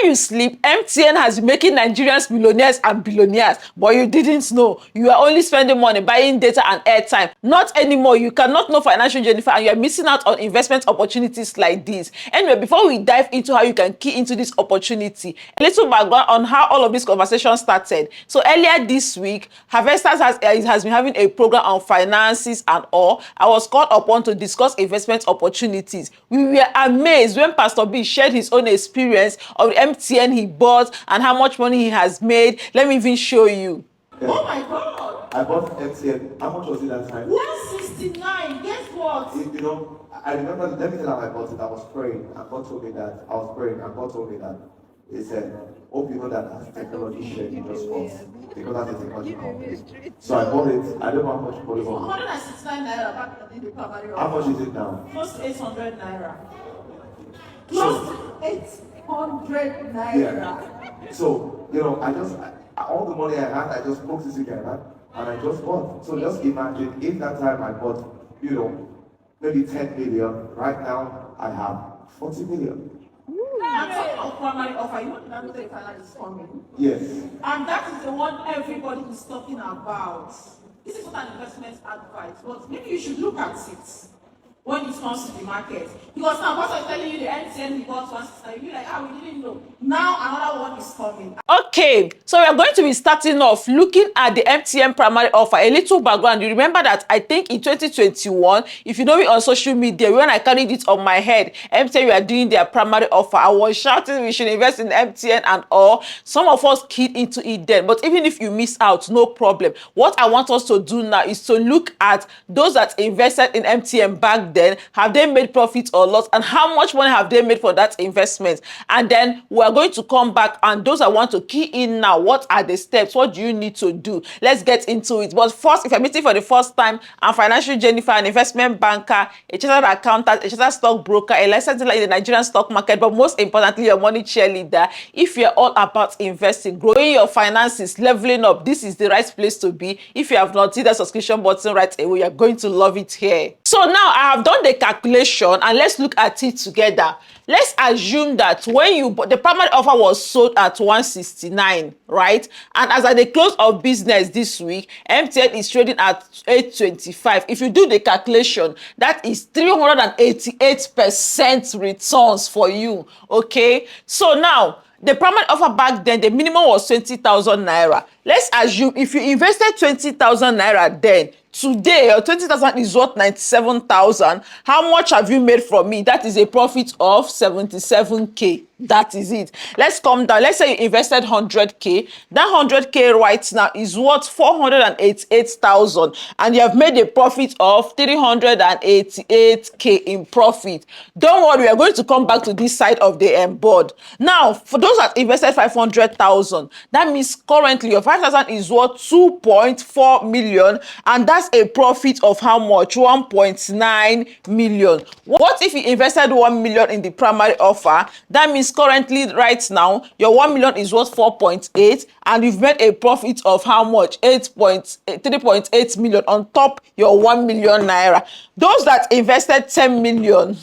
you sleep, MTN has been making Nigerians millionaires and billionaires, but you didn't know. You are only spending money buying data and airtime. Not anymore. You cannot know financial Jennifer, and you are missing out on investment opportunities like this. Anyway, before we dive into how you can key into this opportunity, a little background on how all of this conversation started. So earlier this week, Harvesters has been having a program on finances and all. I was called upon to discuss investment opportunities. We were amazed when Pastor B shared his own experience of the MTN he bought and how much money he has made. Let me even show you. Yeah. Oh my God! I bought MTN. How much was it that time? 169. Guess what? You know, I remember. Let me tell you how I bought it. I was praying, and God told me that. I was praying, and God told me that. He said, "Hope you know that as technology shared, it just works because that's the technology company." So I bought it. I don't know how much you bought it for. 169 naira back in the primary. How much is it now? Close to 800 naira. Close to 800 naira. Yeah. So you know, all the money I had, I just put it together and I just bought. So just imagine if that time I bought, you know, maybe 10 million. Right now I have 40 million. I'm talking of primary offer. You know the Dangote refinery is coming. Yes. And that is the one everybody is talking about. This is not an investment advice, but maybe you should look at it when it comes to the market. Because now what I'm telling you, the MTN we bought once, you're like, we didn't know. Now another one is coming. Okay, so we are going to be starting off looking at the MTN primary offer. A little background. You remember that I think in 2021, if you know me on social media, when I carried it on my head, MTN were doing their primary offer. I was shouting we should invest in MTN and all. Some of us keyed into it then, but even if you miss out, no problem. What I want us to do now is to look at those that invested in MTN back then. Have they made profit or loss, and how much money have they made for that investment? And then we are going to come back, and those I want to key in now, what are the steps? What do you need to do? Let's get into it. But first, if you're meeting for the first time, I'm Financial Jennifer, an investment banker, a chartered accountant, a chartered stockbroker, a licensed dealer in the Nigerian stock market, but most importantly, your money cheerleader. If you're all about investing, growing your finances, leveling up, this is the right place to be. If you have not hit that subscription button right away, you're going to love it here. So now I have done the calculation, and let's look at it together. Let's assume that when the primary offer was sold at 169, right? And as at the close of business this week, MTN is trading at 825. If you do the calculation, that is 388% returns for you, okay? So now, the primary offer back then, the minimum was 20,000 naira. Let's assume if you invested 20,000 naira then, today your 20,000 is worth 97,000. How much have you made from me? That is a profit of 77k. That is it. Let's come down. Let's say you invested 100k. That 100k right now is worth 488,000, and you have made a profit of 388k in profit. Don't worry, we are going to come back to this side of the board. Now, for those that invested 500,000, that means currently your 5,000 is worth 2.4 million, and that's a profit of how much? 1.9 million. What if you invested 1 million in the primary offer? That means currently right now your 1 million is worth 4.8, and you've made a profit of how much? 3.8 million on top your 1 million naira. Those that invested 10 million,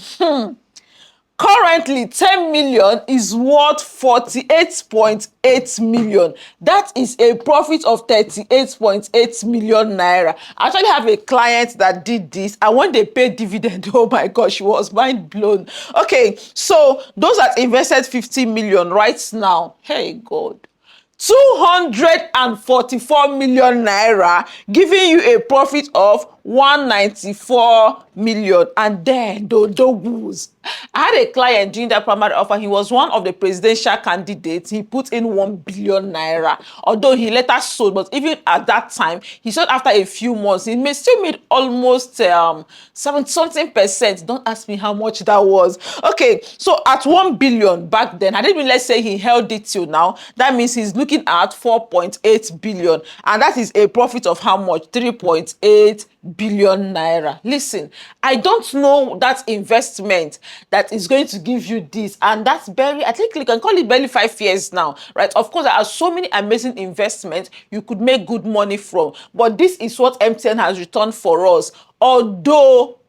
currently 10 million is worth 48.8 million. That is a profit of 38.8 million naira. I actually have a client that did this, and when they paid dividend, oh my gosh, she was mind blown. Okay, so those that invested 50 million right now, hey God, 244 million naira, giving you a profit of 194 million. And then those I had a client during that primary offer. He was one of the presidential candidates. He put in 1 billion naira, although he later sold. But even at that time, he sold after a few months. He still made almost 7-something%. Don't ask me how much that was. Okay, so at 1 billion back then, I didn't mean, let's say he held it till now. That means he's looking at 4.8 billion, and that is a profit of how much? 3.8 billion naira. Listen, I don't know that investment that is going to give you this, and that's barely, I think you can call it barely 5 years now, right? Of course, there are so many amazing investments you could make good money from, but this is what MTN has returned for us. although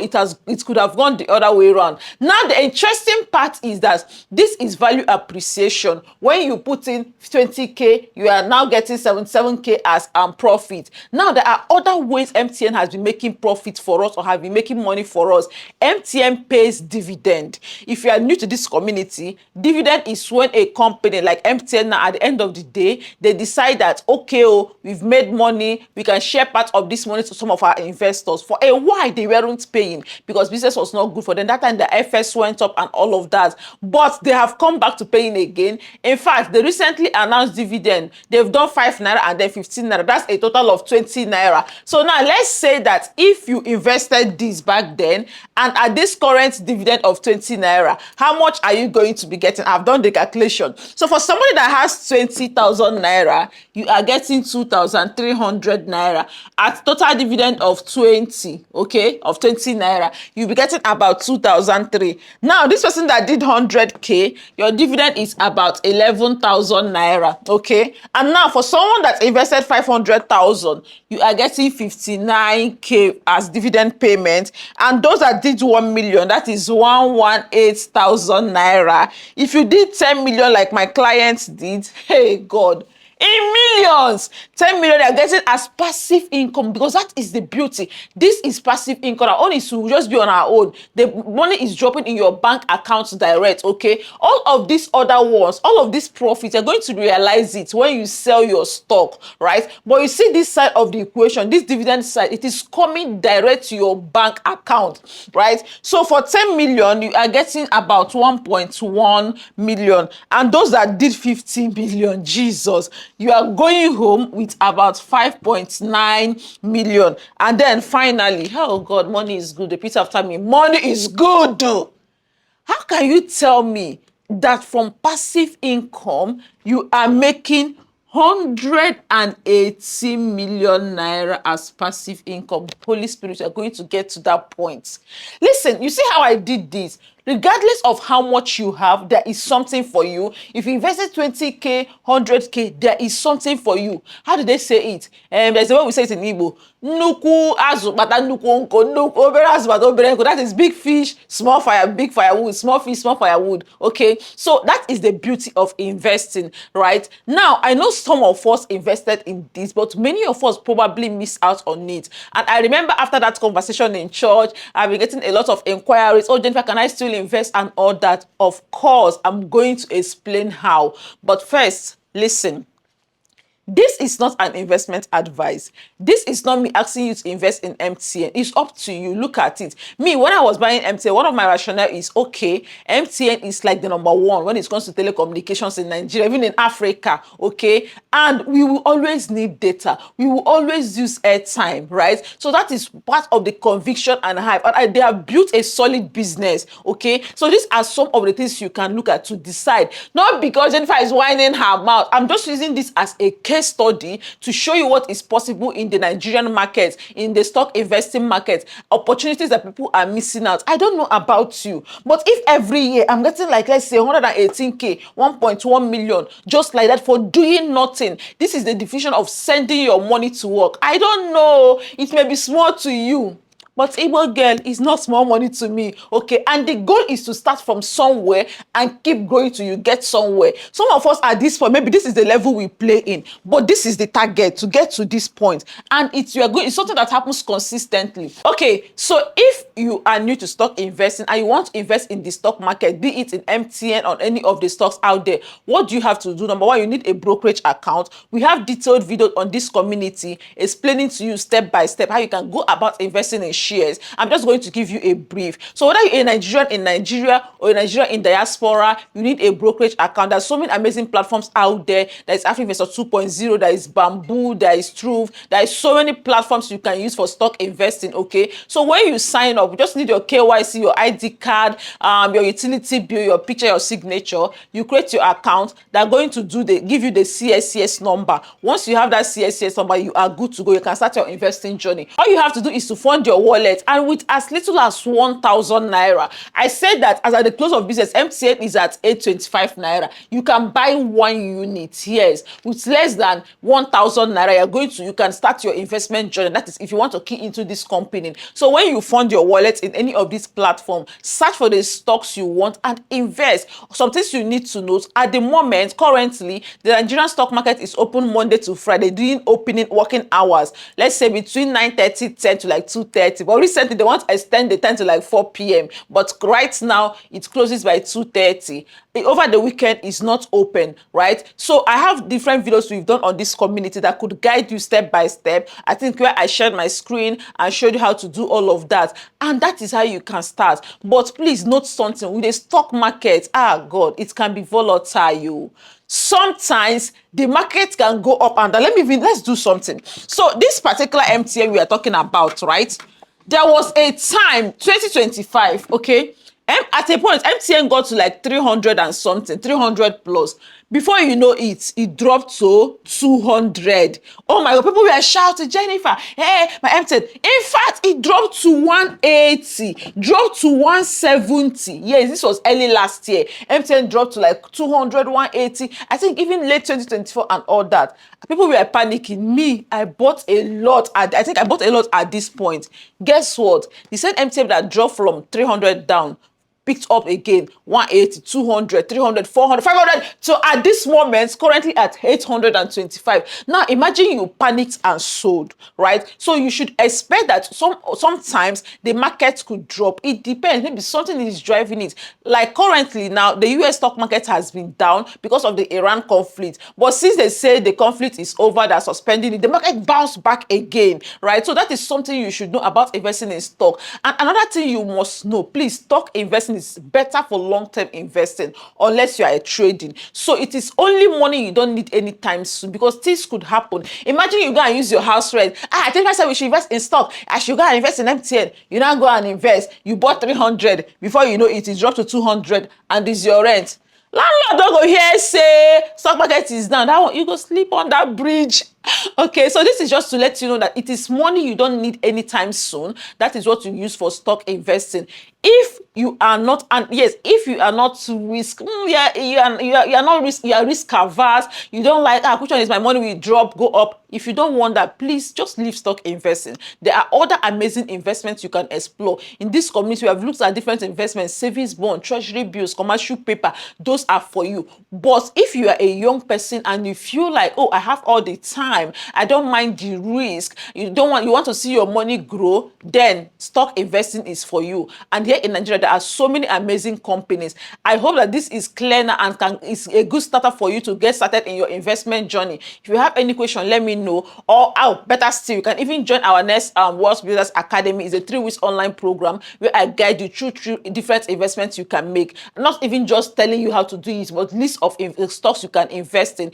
it could have gone the other way around. Now the interesting part is that this is value appreciation. When you put in 20k, you are now getting 77k as profit. Now there are other ways MTN has been making profit for us or have been making money for us. MTN pays dividend. If you are new to this community, dividend is when a company like MTN now at the end of the day, they decide that, okay, oh, we've made money, we can share part of this money to some of our investors. For a while, they weren't paying because business was not good for them. That time the FS went up and all of that. But they have come back to paying again. In fact, they recently announced dividend. They've done 5 naira and then 15 naira. That's a total of 20 naira. So now let's say that if you invested this back then and at this current dividend of 20 naira, how much are you going to be getting? I've done the calculation. So for somebody that has 20,000 naira, you are getting 2,300 naira at total dividend of 20, okay, of 20 naira. You'll be getting about 2,003. Now this person that did 100k, your dividend is about 11,000 naira, okay. And now for someone that invested 500,000, you are getting 59k as dividend payment. And those that did 1 million, that is 118,000 naira. If you did 10 million like my clients did, hey God, in millions, 10 million they are getting as passive income, because that is the beauty. This is passive income. Our own is to just be on our own. The money is dropping in your bank accounts direct, okay? All of these other ones, all of these profits, you're going to realize it when you sell your stock, right? But you see this side of the equation, this dividend side, it is coming direct to your bank account, right? So for 10 million, you are getting about 1.1 million. And those that did 15 million, Jesus, you are going home with about 5.9 million. And then finally, oh God, money is good. Repeat after me. Money is good. How can you tell me that from passive income, you are making 180 million naira as passive income? Holy Spirit, you're going to get to that point. Listen, you see how I did this? Regardless of how much you have, there is something for you. If you invested 20k, 100k, there is something for you. How do they say it? There's a way we say it in Igbo. Nuku azu bata nuku onko, nuku obere azu bata obere onko. That is big fish, small fire, big firewood, small fish, small firewood. Okay, so that is the beauty of investing, right? Now, I know some of us invested in this, but many of us probably missed out on it. And I remember after that conversation in church, I've been getting a lot of inquiries. Oh, Jennifer, can I still invest and all that? Of course, I'm going to explain how. But first, listen. This is not an investment advice. This is not me asking you to invest in MTN. It's up to you. Look at it. Me, when I was buying MTN, one of my rationale is, okay, MTN is like the #1 when it comes to telecommunications in Nigeria, even in Africa, okay? And we will always need data. We will always use airtime, right? So that is part of the conviction and hype. And they have built a solid business, okay? So these are some of the things you can look at to decide. Not because Jennifer is whining her mouth. I'm just using this as a case study to show you what is possible in the Nigerian market, in the stock investing market, opportunities that people are missing out. I don't know about you, but if every year I'm getting like, let's say 118k, 1.1 million, just like that for doing nothing, this is the definition of sending your money to work. I don't know, it may be small to you, but Igbo girl is not small money to me, okay? And the goal is to start from somewhere and keep going till you get somewhere. Some of us at this point, maybe this is the level we play in, but this is the target to get to this point. And it's something that happens consistently. Okay, so if you are new to stock investing and you want to invest in the stock market, be it in MTN or any of the stocks out there, what do you have to do? Number one, you need a brokerage account. We have detailed videos on this community explaining to you step by step how you can go about investing in shares. I'm just going to give you a brief. So whether you're a Nigerian in Nigeria or a Nigerian in diaspora, you need a brokerage account. There's so many amazing platforms out there. There is Afrivestor 2.0, there is Bamboo, there is Truth. There is so many platforms you can use for stock investing, okay? So when you sign up, you just need your KYC, your ID card, your utility bill, your picture, your signature. You create your account. They're going to give you the CSCS number. Once you have that CSCS number, you are good to go. You can start your investing journey. All you have to do is to fund your wallet, and with as little as 1,000 naira, I said that as at the close of business, MTN is at 825 naira. You can buy 1 unit, yes, with less than 1,000 naira. You can start your investment journey. That is, if you want to key into this company. So when you fund your wallet in any of these platforms, search for the stocks you want and invest. Some things you need to note: at the moment, currently, the Nigerian stock market is open Monday to Friday, doing opening working hours. Let's say between 9:30, 10 to like 2:30. But recently, they want to extend the time to like 4 p.m. But right now, it closes by 2:30. Over the weekend is not open, right? So I have different videos we've done on this community that could guide you step by step. I think where I shared my screen and showed you how to do all of that, and that is how you can start. But please note something: with the stock market, God, it can be volatile. Sometimes the market can go up and down. Let's do something. So this particular MTN we are talking about, right? There was a time, 2025, okay? At a point, MTN got to like 300 and something, 300 plus. Before you know it, it dropped to 200. Oh my God, people were shouting, Jennifer, hey, my MTN. In fact, it dropped to 180, dropped to 170. Yes, this was early last year. MTN dropped to like 200, 180. I think even late 2024 and all that. People were panicking. Me, I bought a lot. I think I bought a lot at this point. Guess what? The same MTN that dropped from 300 down picked up again, 180, 200, 300, 400, 500. So at this moment, currently at 825. Now imagine you panicked and sold, right? So you should expect that sometimes the market could drop. It depends. Maybe something is driving it. Like currently now, the US stock market has been down because of the Iran conflict. But since they say the conflict is over, they're suspending it, the market bounced back again, right? So that is something you should know about investing in stock. And another thing you must know, please, stock investing is better for long-term investing unless you are trading. So it is only money you don't need anytime soon, because things could happen. Imagine you go and use your house rent. I think I said we should invest in stock. I should go and invest in MTN. You now go and invest. You bought 300. Before you know it, it dropped to 200 and it's your rent. Landlord don't go here say stock market is down. That one, you go sleep on that bridge. Okay, so this is just to let you know that it is money you don't need anytime soon. That is what you use for stock investing. If you are not, and yes, if you are not risk, you are not risk, you are risk averse. You don't like, which one is my money will drop, go up. If you don't want that, please just leave stock investing. There are other amazing investments you can explore. In this community, we have looked at different investments: savings bond, treasury bills, commercial paper. Those are for you. But if you are a young person and you feel like, I have all the time, I don't mind the risk, you want to see your money grow, then stock investing is for you. And here in Nigeria, there are so many amazing companies. I hope that this is clear now and is a good starter for you to get started in your investment journey. If you have any question, let me know. Or better still, you can even join our next Wealth Builders Academy. It's a 3 weeks online program where I guide you through different investments you can make. Not even just telling you how to do it, but list of stocks you can invest in.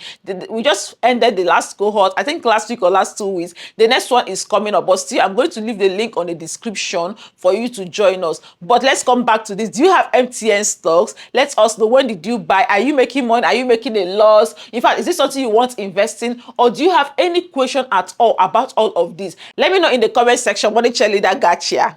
We just ended the last cohort, I think last week or last 2 weeks. The next one is coming up, but still, I'm going to leave the link on the description for you to join us. But let's come back to this. Do you have MTN stocks? Let us know. When did you buy? Are you making money? Are you making a loss? In fact, is this something you want investing? Or do you have any question at all about all of this? Let me know in the comment section. Money Cheerleader got ya.